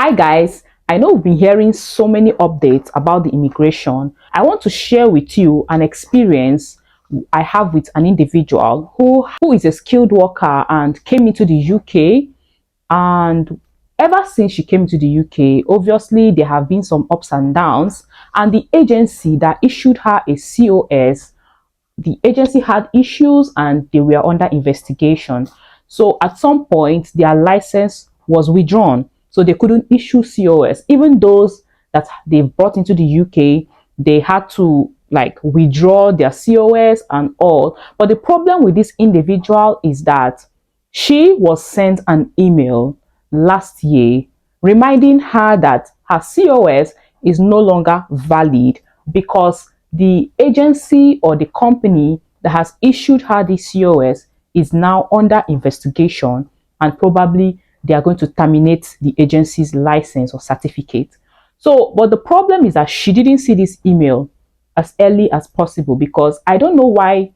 Hi guys, I know we've been hearing so many updates about the immigration. I want to share with you an experience I have with an individual who is a skilled worker and came into the UK. And ever since she came to the UK, obviously there have been some ups and downs, and the agency that issued her a COS, the agency had issues and they were under investigation. So at some point their license was withdrawn, so they couldn't issue COS. Even those that they brought into the UK, they had to like withdraw their COS and all. But the problem with this individual is that she was sent an email last year reminding her that her COS is no longer valid because the agency or the company that has issued her the COS is now under investigation, and probably they are going to terminate the agency's license or certificate. So, but the problem is that she didn't see this email as early as possible, because I don't know why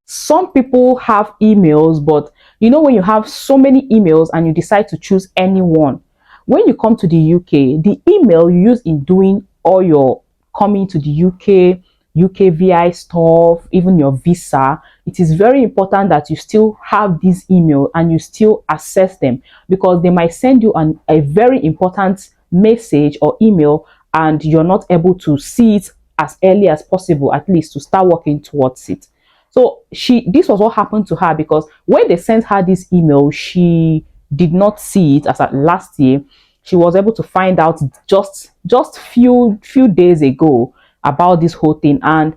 some people have emails, but you know, when you have so many emails and you decide to choose any one, when you come to the UK, the email you use in doing all your coming to the UKVI stuff, even your visa, it is very important that you still have this email and you still access them, because they might send you a very important message or email and you're not able to see it as early as possible, at least to start working towards it. So this was what happened to her, because when they sent her this email, she did not see it as at last year. She was able to find out just few days ago about this whole thing. And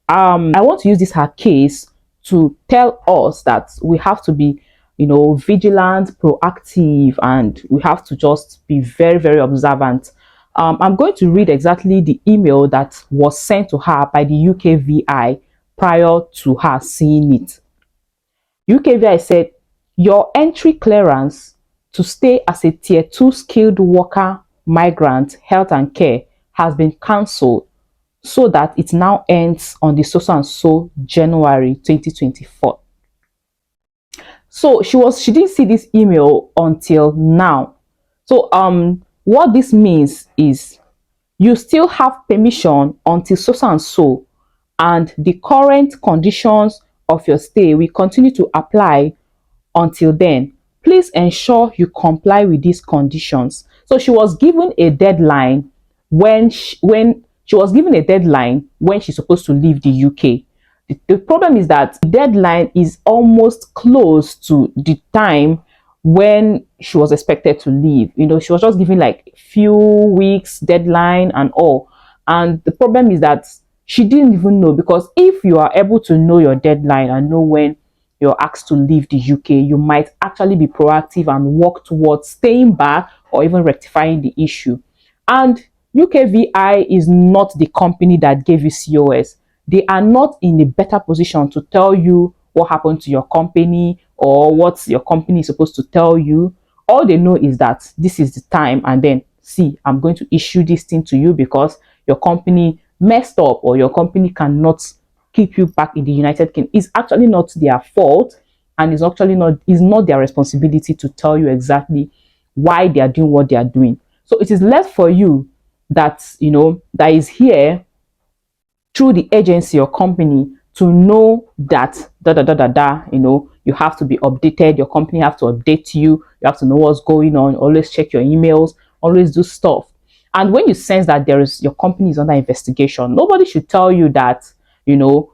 I want to use this her case to tell us that we have to be, you know, vigilant, proactive, and we have to just be very, very observant. I'm going to read exactly the email that was sent to her by the UKVI prior to her seeing it. UKVI said, your entry clearance to stay as a tier 2 skilled worker migrant health and care has been cancelled, so that it now ends on the so and so January 2024. So she didn't see this email until now. So what this means is you still have permission until so and so, and the current conditions of your stay will continue to apply until then. Please ensure you comply with these conditions. So she was given a deadline when she's supposed to leave the UK. The problem is that the deadline is almost close to the time when she was expected to leave. You know, she was just given like few weeks deadline and all. And the problem is that she didn't even know, because if you are able to know your deadline and know when you're asked to leave the UK, you might actually be proactive and work towards staying back or even rectifying the issue. And UKVI is not the company that gave you COS. They are not in a better position to tell you what happened to your company or what your company is supposed to tell you. All they know is that this is the time, and then see, I'm going to issue this thing to you because your company messed up or your company cannot keep you back in the United Kingdom. It's actually not their fault, and it's not their responsibility to tell you exactly why they are doing what they are doing. So it is left for you that, you know, that is here through the agency or company to know that you know, you have to be updated, your company have to update you, you have to know what's going on, always check your emails, always do stuff. And when you sense that your company is under investigation, nobody should tell you that, you know,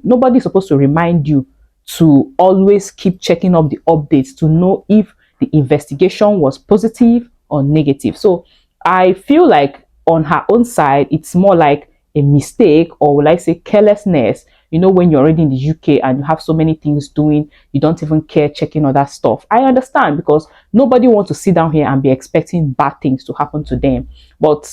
nobody's supposed to remind you to always keep checking up the updates to know if the investigation was positive or negative. So I feel like on her own side, it's more like a mistake, or will I say carelessness. You know, when you're already in the UK and you have so many things doing, you don't even care checking other stuff. I understand, because nobody wants to sit down here and be expecting bad things to happen to them. But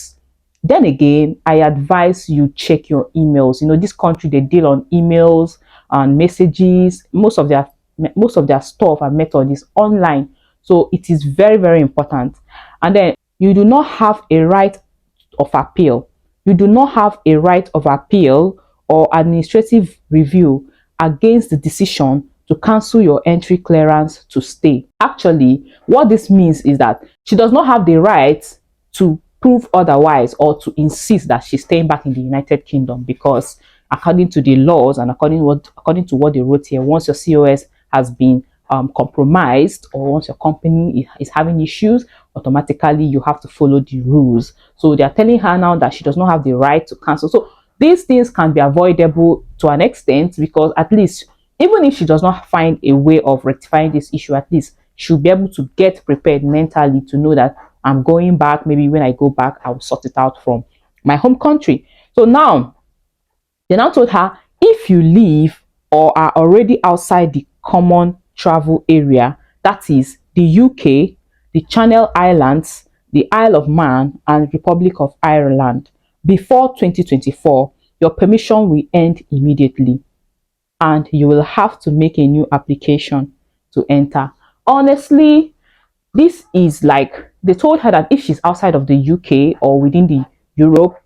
then again, I advise you check your emails. You know, this country, they deal on emails and messages. Most of their stuff and method is online. So it is very, very important. And then you do not have a right of appeal. You do not have a right of appeal or administrative review against the decision to cancel your entry clearance to stay. Actually, what this means is that she does not have the right to prove otherwise or to insist that she's staying back in the United Kingdom, because according to the laws and according to what they wrote here, once your COS has been compromised, or once your company is having issues, automatically you have to follow the rules. So they are telling her now that she does not have the right to cancel. So these things can be avoidable to an extent, because at least even if she does not find a way of rectifying this issue, at least she'll be able to get prepared mentally to know that I'm going back. Maybe when I go back, I'll sort it out from my home country. So now, they now told her, if you leave or are already outside the common travel area, that is the UK, the Channel Islands, the Isle of Man, and Republic of Ireland, before 2024, your permission will end immediately, and you will have to make a new application to enter. Honestly, this is like, they told her that if she's outside of the UK or within the Europe,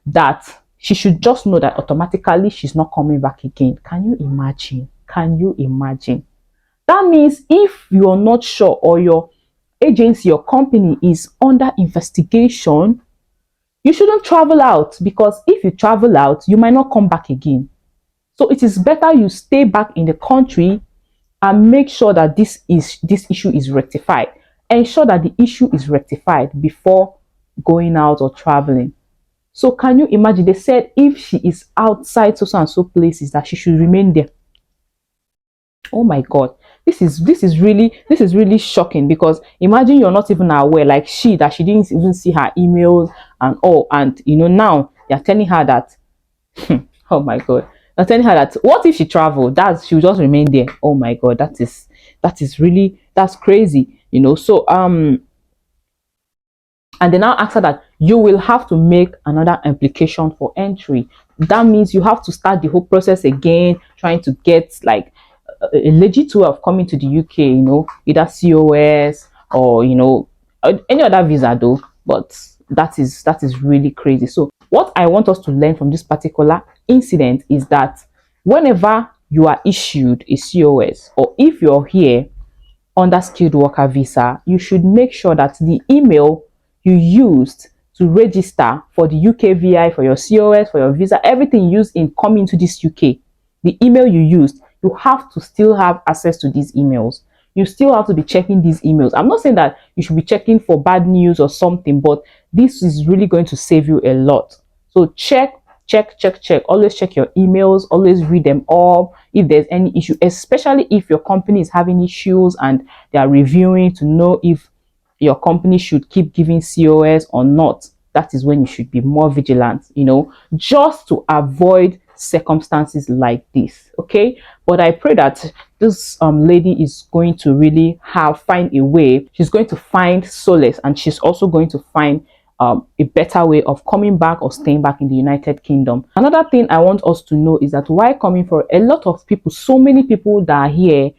that she should just know that automatically she's not coming back again. Can you imagine? Can you imagine? That means if you're not sure, or your agency, your company is under investigation, you shouldn't travel out, because if you travel out, you might not come back again. So it is better you stay back in the country and make sure that this issue is rectified. Ensure that the issue is rectified before going out or traveling. So can you imagine? They said if she is outside so and so places, that she should remain there. Oh my God, this is really shocking, because imagine you're not even aware, like that she didn't even see her emails and all, and now they're telling her that oh my God, they're telling her that what if she traveled, that she'll just remain there. Oh my God, that's crazy. So and they now ask her that you will have to make another application for entry. That means you have to start the whole process again, trying to get like a legit way of coming to the UK, either COS or any other visa though. But that is really crazy. So what I want us to learn from this particular incident is that whenever you are issued a COS, or if you're here under skilled worker visa, you should make sure that the email you used to register for the UK VI, for your COS, for your visa, everything used in coming to this UK, the email you used, you have to still have access to these emails. You still have to be checking these emails. I'm not saying that you should be checking for bad news or something, but this is really going to save you a lot. So check. Always check your emails. Always read them all. If there's any issue, especially if your company is having issues and they are reviewing to know if your company should keep giving COS or not, that is when you should be more vigilant, just to avoid circumstances like this. Okay, but I pray that this lady is going to really find a way. She's going to find solace, and she's also going to find a better way of coming back or staying back in the United Kingdom. Another thing I want us to know is that while coming, for a lot of people, so many people that are here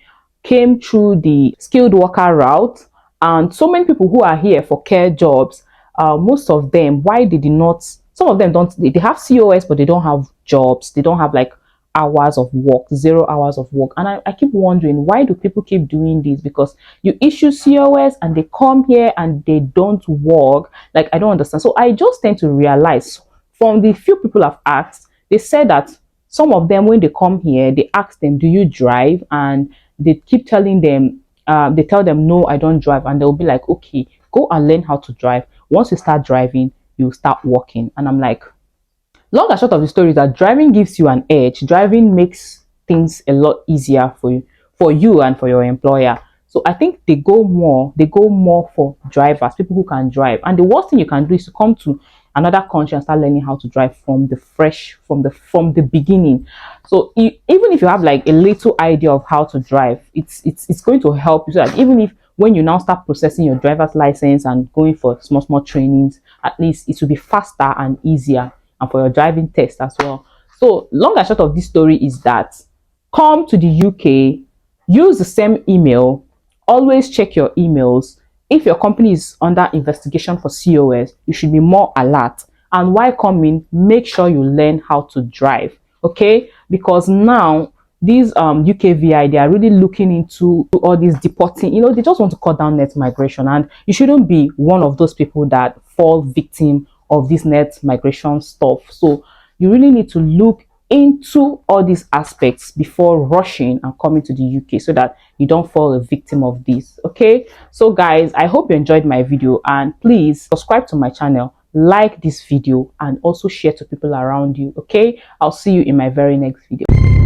came through the skilled worker route, and so many people who are here for care jobs, most of them, why they did not, some of them don't, they have COS, but they don't have jobs. They don't have like hours of work, 0 hours of work. And I keep wondering, why do people keep doing this? Because you issue COS and they come here and they don't work. Like, I don't understand. So I just tend to realize from the few people I've asked, they said that some of them, when they come here, they ask them, do you drive? And they keep telling them, they tell them, no, I don't drive. And they'll be like, okay, go and learn how to drive. Once you start driving, you start working. And I'm like, long and short of the story is that driving gives you an edge. Driving makes things a lot easier for you and for your employer. So I think they go more for drivers, people who can drive. And the worst thing you can do is to come to another country and start learning how to drive from the beginning. So even if you have like a little idea of how to drive, it's going to help you, so that even if when you now start processing your driver's license and going for small trainings, at least it will be faster and easier, and for your driving test as well. So long and short of this story is that come to the UK, use the same email, always check your emails. If your company is under investigation for COS, you should be more alert. And while coming, make sure you learn how to drive, okay? Because now these UKVI, they are really looking into all these deporting, you know, they just want to cut down net migration, and you shouldn't be one of those people that fall victim of this net migration stuff. So you really need to look into all these aspects before rushing and coming to the UK, so that you don't fall a victim of this. Okay, so guys, I hope you enjoyed my video, and please subscribe to my channel, like this video, and also share to people around you. Okay, I'll see you in my very next video.